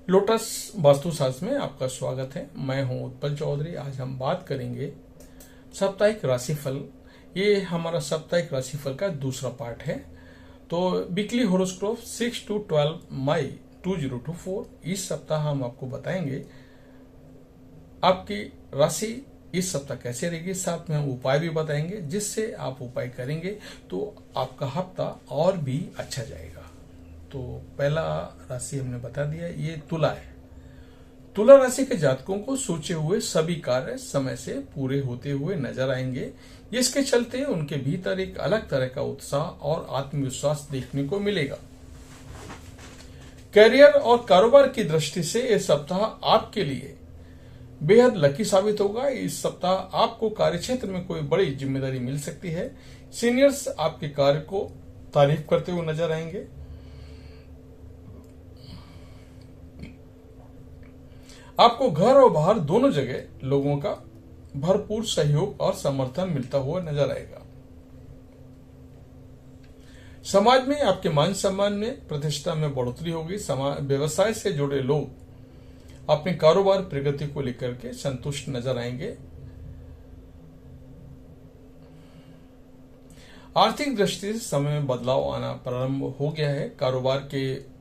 Lotus वास्तुशास्त्र में आपका स्वागत है। मैं हूं उत्पल चौधरी। आज हम बात करेंगे साप्ताहिक राशिफल। ये हमारा साप्ताहिक राशिफल का दूसरा पार्ट है। तो वीकली होरोस्कोप 6 to 12 मई 2024 इस सप्ताह हम आपको बताएंगे आपकी राशि इस सप्ताह कैसे रहेगी। साथ में हम उपाय भी बताएंगे, जिससे आप उपाय करेंगे तो आपका हफ्ता और भी अच्छा जाएगा। तो पहला राशि हमने बता दिया, ये तुला है। तुला राशि के जातकों को सोचे हुए सभी कार्य समय से पूरे होते हुए नजर आएंगे। इसके चलते उनके भीतर एक अलग तरह का उत्साह और आत्मविश्वास देखने को मिलेगा। करियर और कारोबार की दृष्टि से यह सप्ताह आपके लिए बेहद लकी साबित होगा। इस सप्ताह आपको कार्यक्षेत्र में कोई बड़ी जिम्मेदारी मिल सकती है। सीनियर्स आपके कार्य को तारीफ करते हुए नजर आएंगे। आपको घर और बाहर दोनों जगह लोगों का भरपूर सहयोग और समर्थन मिलता हुआ नजर आएगा। समाज में आपके मान सम्मान में प्रतिष्ठा में बढ़ोतरी होगी। व्यवसाय से जुड़े लोग अपने कारोबार प्रगति को लेकर के संतुष्ट नजर आएंगे। आर्थिक दृष्टि से समय में बदलाव आना प्रारंभ हो गया है। कारोबार के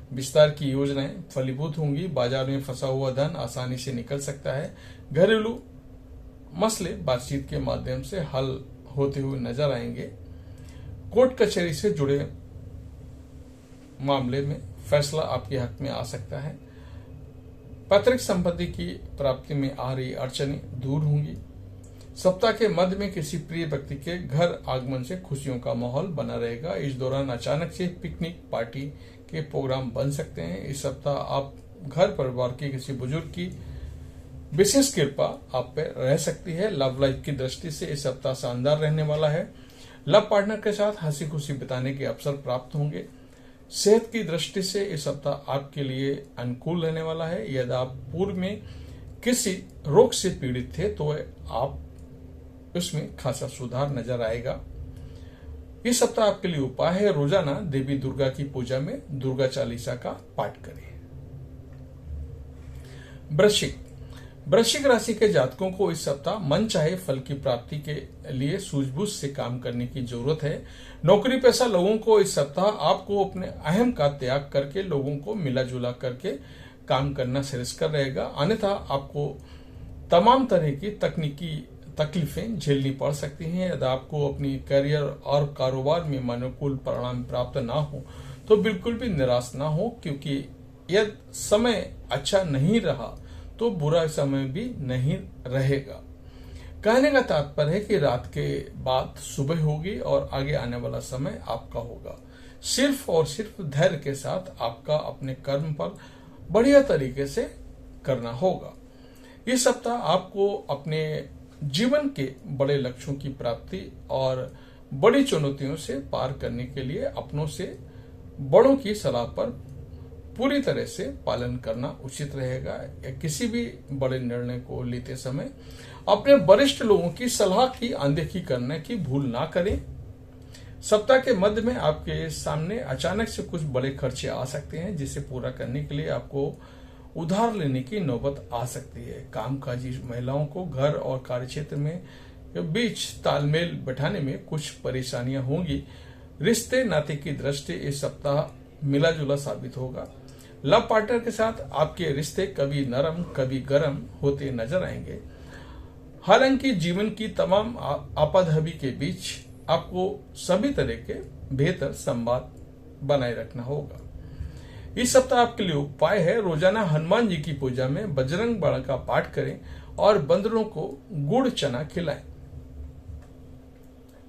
विस्तार की योजनाएं फलीभूत होंगी। बाजार में फंसा हुआ धन आसानी से निकल सकता है। घरेलू मसले बातचीत के माध्यम से हल होते हुए नजर आएंगे। कोर्ट कचहरी से जुड़े मामले में फैसला आपके हक में आ सकता है। पैतृक संपत्ति की प्राप्ति में आ रही अड़चनें दूर होंगी। सप्ताह के मध्य में किसी प्रिय व्यक्ति के घर आगमन से खुशियों का माहौल बना रहेगा। इस दौरान अचानक से पिकनिक पार्टी के प्रोग्राम बन सकते हैं। इस सप्ताह आप घर परिवार के किसी बुजुर्ग की विशेष कृपा आप पे रह सकती है। लव लाइफ की दृष्टि से इस सप्ताह शानदार रहने वाला है। लव पार्टनर के साथ हंसी खुशी बिताने के अवसर प्राप्त होंगे। सेहत की दृष्टि से इस सप्ताह आपके लिए अनुकूल रहने वाला है। यदि आप पूर्व में किसी रोग से पीड़ित थे तो आप उसमें खासा सुधार नजर आएगा। इस सप्ताह आपके लिए उपाय है, रोजाना देवी दुर्गा की पूजा में दुर्गा चालीसा का पाठ करें। वृश्चिक राशि के जातकों को इस सप्ताह मन चाहे फल की प्राप्ति के लिए सूझबूझ से काम करने की जरूरत है। नौकरी पेशा लोगों को इस सप्ताह आपको अपने अहम का त्याग करके लोगों को मिला जुला करके काम करना श्रेयस्कर रहेगा। अन्यथा आपको तमाम तरह की तकनीकी तकलीफें झेलनी पड़ सकती हैं। यदि आपको अपनी करियर और कारोबार में अनुकूल परिणाम प्राप्त ना हो तो बिल्कुल भी निराश ना हो, क्योंकि यदि समय अच्छा नहीं रहा तो बुरा समय भी नहीं रहेगा। कहने का तात्पर्य है कि रात के बाद सुबह होगी और आगे आने वाला समय आपका होगा। सिर्फ और सिर्फ धैर्य के साथ आपका अपने कर्म पर बढ़िया तरीके से करना होगा। इस सप्ताह आपको अपने जीवन के बड़े लक्ष्यों की प्राप्ति और बड़ी चुनौतियों से पार करने के लिए अपनों से बड़ों की सलाह पर पूरी तरह से पालन करना उचित रहेगा। या किसी भी बड़े निर्णय को लेते समय अपने वरिष्ठ लोगों की सलाह की अनदेखी करने की भूल ना करें। सप्ताह के मध्य में आपके सामने अचानक से कुछ बड़े खर्चे आ सकते हैं, जिसे पूरा करने के लिए आपको उधार लेने की नौबत आ सकती है। कामकाजी महिलाओं को घर और कार्यक्षेत्र में बीच तालमेल बैठाने में कुछ परेशानियां होंगी। रिश्ते नाते की दृष्टि इस सप्ताह मिला जुला साबित होगा। लव पार्टनर के साथ आपके रिश्ते कभी नरम कभी गर्म होते नजर आएंगे। हालांकि जीवन की तमाम आपाधापी के बीच आपको सभी तरह के बेहतर संवाद बनाए रखना होगा। इस सप्ताह आपके लिए उपाय है, रोजाना हनुमान जी की पूजा में बजरंग बाण का पाठ करें और बंदरों को गुड़ चना खिलाएं।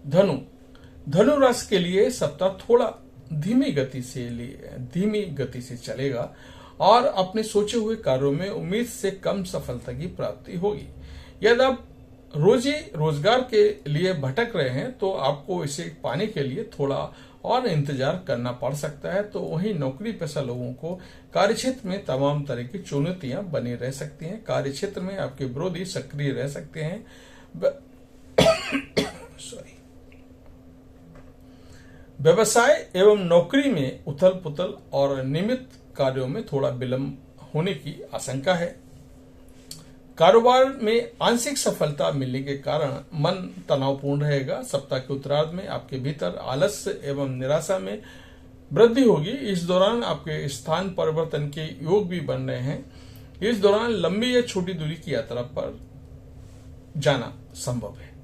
धनु राशि के लिए सप्ताह थोड़ा धीमी गति से चलेगा और अपने सोचे हुए कार्यों में उम्मीद से कम सफलता की प्राप्ति होगी। यदि आप रोजी रोजगार के लिए भटक रहे हैं तो आपको इसे पाने के लिए थोड़ा और इंतजार करना पड़ सकता है। तो वहीं नौकरी पेशा लोगों को कार्यक्षेत्र में तमाम तरह की चुनौतियां बनी रह सकती हैं। कार्यक्षेत्र में आपके विरोधी सक्रिय रह सकते हैं। व्यवसाय एवं नौकरी में उथल पुथल और नियमित कार्यों में थोड़ा विलंब होने की आशंका है। कारोबार में आंशिक सफलता मिलने के कारण मन तनावपूर्ण रहेगा। सप्ताह के उत्तरार्ध में आपके भीतर आलस्य एवं निराशा में वृद्धि होगी। इस दौरान आपके स्थान परिवर्तन के योग भी बन रहे हैं। इस दौरान लंबी या छोटी दूरी की यात्रा पर जाना संभव है।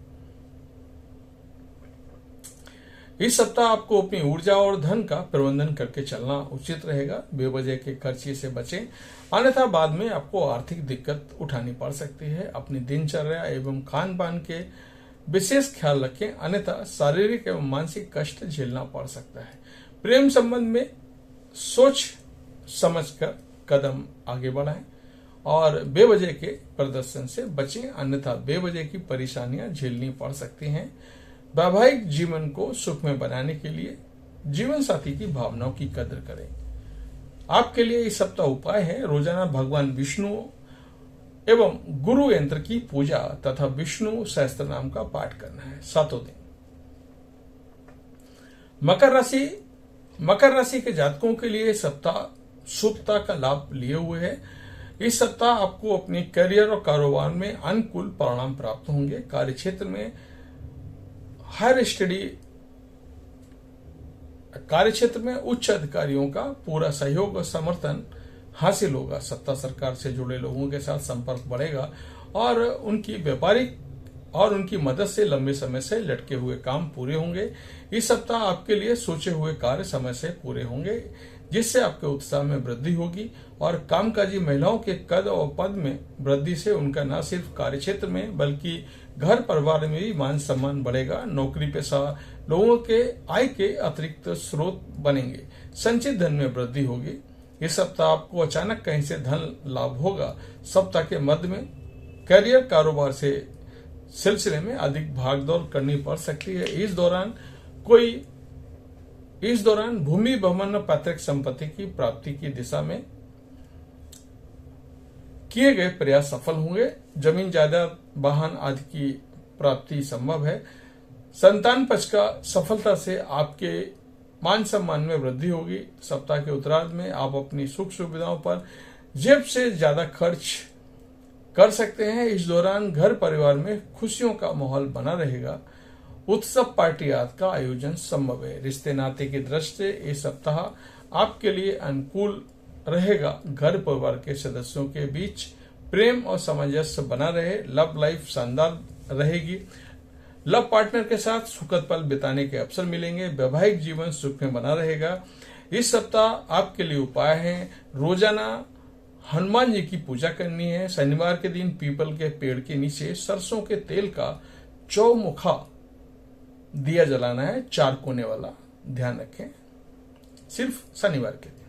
इस सप्ताह आपको अपनी ऊर्जा और धन का प्रबंधन करके चलना उचित रहेगा। बेवजह के खर्चे से बचें, अन्यथा बाद में आपको आर्थिक दिक्कत उठानी पड़ सकती है। अपनी दिनचर्या एवं खान पान के विशेष ख्याल रखें, अन्यथा शारीरिक एवं मानसिक कष्ट झेलना पड़ सकता है। प्रेम संबंध में सोच समझकर कदम आगे बढ़ाएं और बेवजह के प्रदर्शन से बचें, अन्यथा बेवजह की परेशानियां झेलनी पड़ सकती हैं। वैवाहिक जीवन को सुखमय बनाने के लिए जीवन साथी की भावनाओं की कदर करें। आपके लिए इस सप्ताह उपाय है, रोजाना भगवान विष्णु एवं गुरु यंत्र की पूजा तथा विष्णु सहस्त्र नाम का पाठ करना है सातों दिन। मकर राशि के जातकों के लिए सप्ताह शुभता का लाभ लिए हुए है। इस सप्ताह आपको अपने करियर और कारोबार में अनुकूल परिणाम प्राप्त होंगे। कार्य क्षेत्र में उच्च अधिकारियों का पूरा सहयोग और समर्थन हासिल होगा। सत्ता सरकार से जुड़े लोगों के साथ संपर्क बढ़ेगा और उनकी मदद से लंबे समय से लटके हुए काम पूरे होंगे। इस सप्ताह आपके लिए सोचे हुए कार्य समय से पूरे होंगे, जिससे आपके उत्साह में वृद्धि होगी और कामकाजी महिलाओं के कद और पद में वृद्धि से उनका न सिर्फ कार्य क्षेत्र में बल्कि घर परिवार में भी मान सम्मान बढ़ेगा। नौकरी पेशा लोगों के आय के अतिरिक्त स्रोत बनेंगे। संचित धन में वृद्धि होगी। इस सप्ताह आपको अचानक कहीं से धन लाभ होगा। सप्ताह के मध्य में करियर कारोबार से सिलसिले में अधिक भागदौड़ करनी पड़ सकती है। इस दौरान भूमि भवन और पैतृक संपत्ति की प्राप्ति की दिशा में किए गए प्रयास सफल होंगे। जमीन जायदाद वाहन आदि की प्राप्ति संभव है। संतान पक्ष का सफलता से आपके मान सम्मान में वृद्धि होगी। सप्ताह के उत्तरार्ध में आप अपनी सुख सुविधाओं पर जेब से ज्यादा खर्च कर सकते हैं। इस दौरान घर परिवार में खुशियों का माहौल बना रहेगा। उत्सव पार्टी आदि का आयोजन संभव है। रिश्ते नाते की दृष्टि से इस सप्ताह आपके लिए अनुकूल रहेगा। घर परिवार के सदस्यों के बीच प्रेम और सामंजस्य बना रहे। लव लाइफ शानदार रहेगी। लव पार्टनर के साथ सुखद पल बिताने के अवसर मिलेंगे। वैवाहिक जीवन सुख में बना रहेगा। इस सप्ताह आपके लिए उपाय है, रोजाना हनुमान जी की पूजा करनी है। शनिवार के दिन पीपल के पेड़ के नीचे सरसों के तेल का चौमुखा दिया जलाना है, 4 कोने वाला, ध्यान रखें, सिर्फ शनिवार के दिन।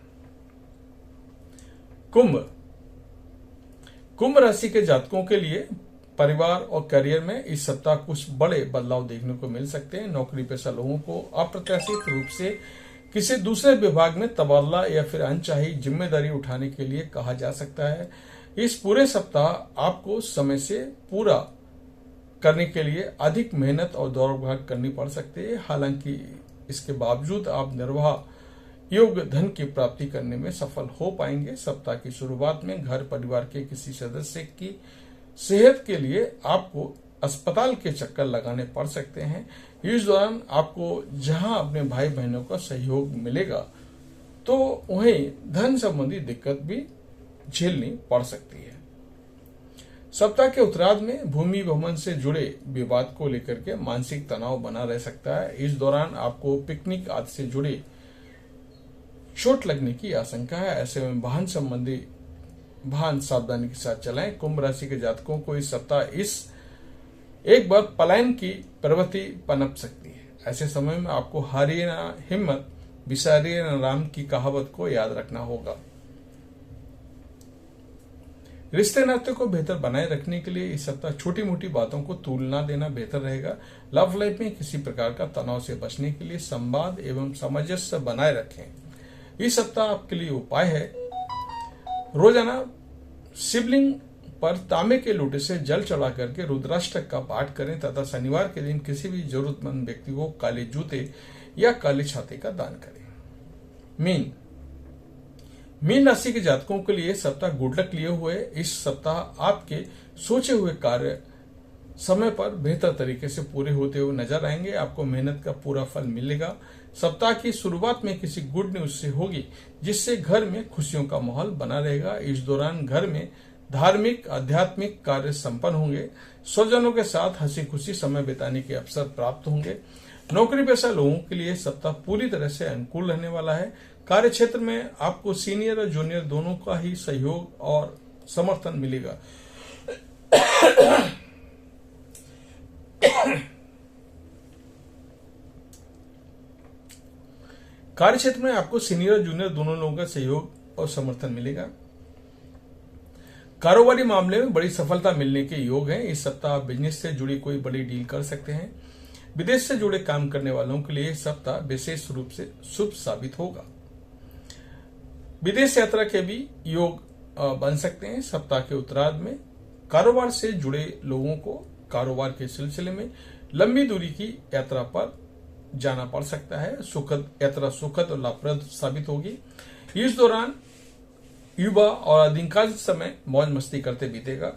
कुंभ राशि के जातकों के लिए परिवार और करियर में इस सप्ताह कुछ बड़े बदलाव देखने को मिल सकते हैं। नौकरी पेशा लोगों को अप्रत्याशित रूप से किसी दूसरे विभाग में तबादला या फिर अनचाही जिम्मेदारी उठाने के लिए कहा जा सकता है। इस पूरे सप्ताह आपको समय से पूरा करने के लिए अधिक मेहनत और दौड़ भाग करनी पड़ सकती है। हालांकि इसके बावजूद आप निर्वाह योग्य धन की प्राप्ति करने में सफल हो पाएंगे। सप्ताह की शुरुआत में घर परिवार के किसी सदस्य की सेहत के लिए आपको अस्पताल के चक्कर लगाने पड़ सकते हैं। इस दौरान आपको जहां अपने भाई बहनों का सहयोग मिलेगा तो वहीं धन संबंधी दिक्कत भी झेलनी पड़ सकती है। सप्ताह के उत्तरार्ध में भूमि भवन से जुड़े विवाद को लेकर के मानसिक तनाव बना रह सकता है। इस दौरान आपको पिकनिक आदि से जुड़े चोट लगने की आशंका है। ऐसे में वाहन सावधानी के साथ चलाएं। कुंभ राशि के जातकों को इस सप्ताह एक बार पलायन की प्रवृत्ति पनप सकती है। ऐसे समय में आपको हारिए ना हिम्मत, बिसारिए ना राम की कहावत को याद रखना होगा। रिश्ते नाते को बेहतर बनाए रखने के लिए इस सप्ताह छोटी मोटी बातों को तुलना देना बेहतर रहेगा। लव लाइफ में किसी प्रकार का तनाव से बचने के लिए संवाद एवं सामंजस्य बनाए रखें। इस सप्ताह आपके लिए उपाय है, रोजाना शिवलिंग पर तांबे के लोटे से जल चढ़ा करके रुद्राष्टक का पाठ करें तथा शनिवार के दिन किसी भी जरूरतमंद व्यक्ति को काले जूते या काले छाते का दान करें। मीन मीन राशि के जातकों के लिए सप्ताह गुड लक लिए हुए। इस सप्ताह आपके सोचे हुए कार्य समय पर बेहतर तरीके से पूरे होते हुए नजर आएंगे। आपको मेहनत का पूरा फल मिलेगा। सप्ताह की शुरुआत में किसी गुड न्यूज से होगी, जिससे घर में खुशियों का माहौल बना रहेगा। इस दौरान घर में धार्मिक आध्यात्मिक कार्य संपन्न होंगे। स्वजनों के साथ हंसी खुशी समय बिताने के अवसर प्राप्त होंगे। नौकरी पेशा लोगों के लिए सप्ताह पूरी तरह से अनुकूल रहने वाला है। कार्य क्षेत्र में आपको सीनियर और जूनियर दोनों का ही सहयोग और समर्थन मिलेगा। कार्य क्षेत्र में आपको सीनियर और जूनियर दोनों लोगों का सहयोग और समर्थन मिलेगा। कारोबारी मामले में बड़ी सफलता मिलने के योग हैं। इस सप्ताह आप बिजनेस से जुड़ी कोई बड़ी डील कर सकते हैं। विदेश से जुड़े काम करने वालों के लिए सप्ताह विशेष रूप से शुभ साबित होगा। विदेश यात्रा के भी योग बन सकते हैं। सप्ताह के उत्तरार्ध में कारोबार से जुड़े लोगों को कारोबार के सिलसिले में लंबी दूरी की यात्रा पर जाना पड़ सकता है। सुखद और लाभप्रद साबित होगी। इस दौरान युवा और अधिकांश समय मौज मस्ती करते बीतेगा।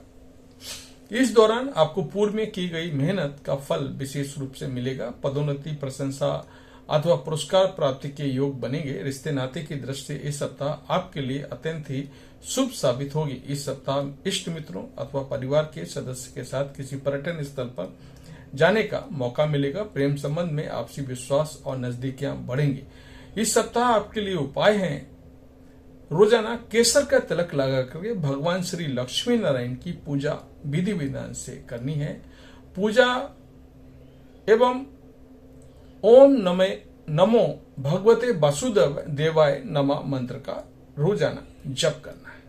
इस दौरान आपको पूर्व में की गई मेहनत का फल विशेष रूप से मिलेगा। पदोन्नति, प्रशंसा अथवा पुरस्कार प्राप्ति के योग बनेंगे। रिश्ते नाते की दृष्टि से इस सप्ताह आपके लिए अत्यंत ही शुभ साबित होगी। इस सप्ताह इष्ट मित्रों अथवा परिवार के सदस्य के साथ किसी पर्यटन स्थल पर जाने का मौका मिलेगा। प्रेम संबंध में आपसी विश्वास और नजदीकियां बढ़ेंगी। इस सप्ताह आपके लिए उपाय हैं, रोजाना केसर का तिलक लगा करके भगवान श्री लक्ष्मी नारायण की पूजा विधि विधान से करनी है। पूजा एवं ओम नमो भगवते वासुदेव देवाय नमः मंत्र का रोजाना जप करना है।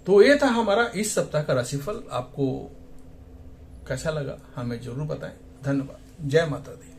तो ये था हमारा इस सप्ताह का राशिफल। आपको कैसा लगा हमें जरूर बताएं। धन्यवाद। जय माता दी।